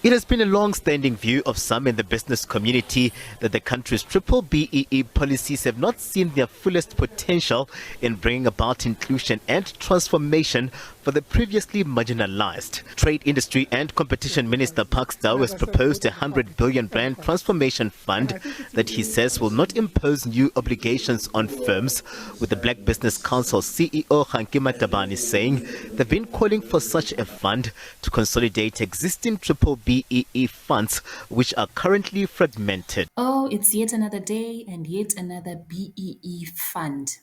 It has been a long-standing view of some in the business community that the country's triple BEE policies have not seen their fullest potential in bringing about inclusion and transformation for the previously marginalized. Trade, Industry and Competition Minister Park Stau has proposed a 100 billion rand transformation fund that he says will not impose new obligations on firms, with the Black Business Council CEO Hanki Matabane saying they've been calling for such a fund to consolidate existing triple BEE funds, which are currently fragmented. Oh, it's yet another day and yet another BEE fund.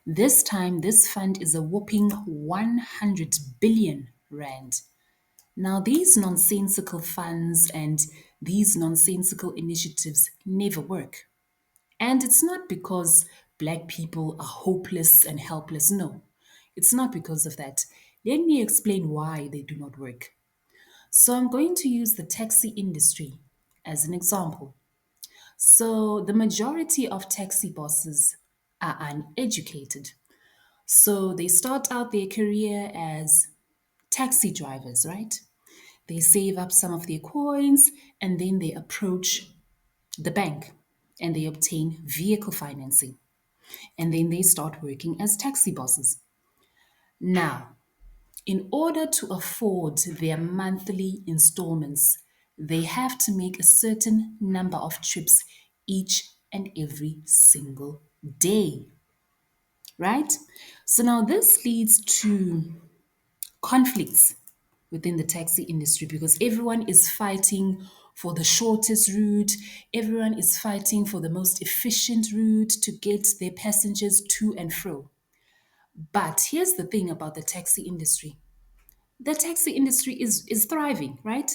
This time, this fund is a whopping 100 billion rand. Now, these nonsensical funds and these nonsensical initiatives never work. And it's not because black people are hopeless and helpless. No, it's not because of that. Let me explain why they do not work. So, I'm going to use the taxi industry as an example. So, the majority of taxi bosses are uneducated. So, they start out their career as taxi drivers, right? They save up some of their coins and then they approach the bank and they obtain vehicle financing. And then they start working as taxi bosses. Now, in order to afford their monthly installments, they have to make a certain number of trips each and every single day, right? So now this leads to conflicts within the taxi industry because everyone is fighting for the shortest route, everyone is fighting for the most efficient route to get their passengers to and fro. But here's the thing about the taxi industry. The taxi industry is thriving, right?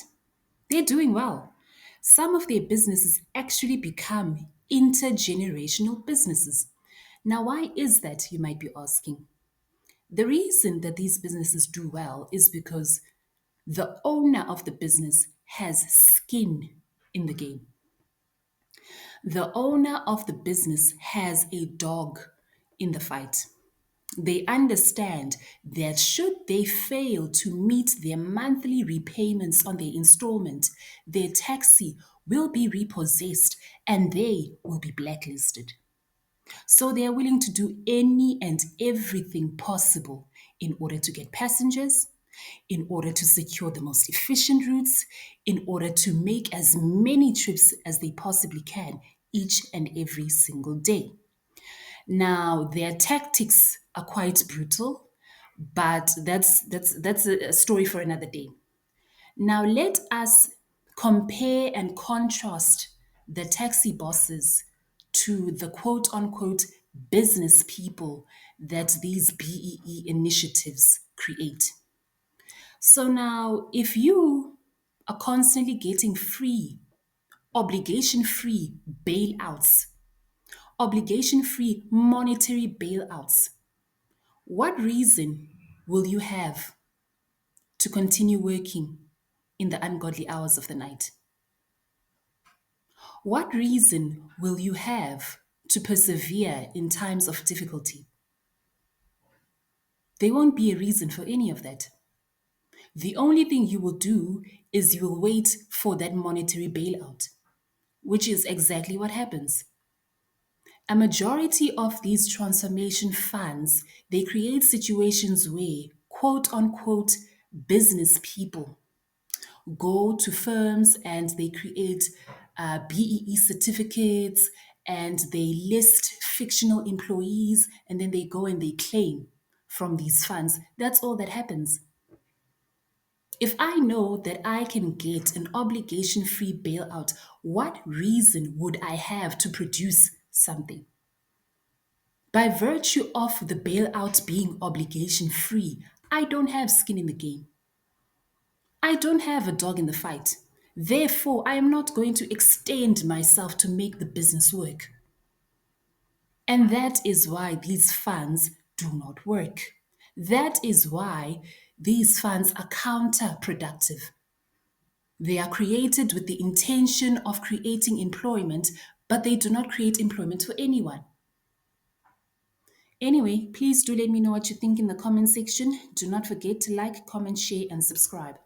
They're doing well. Some of their businesses actually become intergenerational businesses. Now, why is that, you might be asking? The reason that these businesses do well is because the owner of the business has skin in the game. The owner of the business has a dog in the fight. They understand that should they fail to meet their monthly repayments on their installment, their taxi will be repossessed and they will be blacklisted. So they are willing to do any and everything possible in order to get passengers, in order to secure the most efficient routes, in order to make as many trips as they possibly can each and every single day. Now, their tactics are quite brutal, but that's a story for another day. Now, let us compare and contrast the taxi bosses to the quote unquote business people that these BEE initiatives create. So, now if you are constantly getting free, obligation free bailouts, obligation free monetary bailouts, what reason will you have to continue working in the ungodly hours of the night? What reason will you have to persevere in times of difficulty? There won't be a reason for any of that. The only thing you will do is you will wait for that monetary bailout, which is exactly what happens. A majority of these transformation funds, they create situations where quote unquote business people go to firms and they create BEE certificates and they list fictional employees and then they go and they claim from these funds. That's all that happens. If I know that I can get an obligation free bailout, what reason would I have to produce something? By virtue of the bailout being obligation free, I don't have skin in the game. I don't have a dog in the fight. Therefore, I am not going to extend myself to make the business work. And that is why these funds do not work. That is why these funds are counterproductive. They are created with the intention of creating employment, but they do not create employment for anyone. Anyway, please do let me know what you think in the comment section. Do not forget to like, comment, share, and subscribe.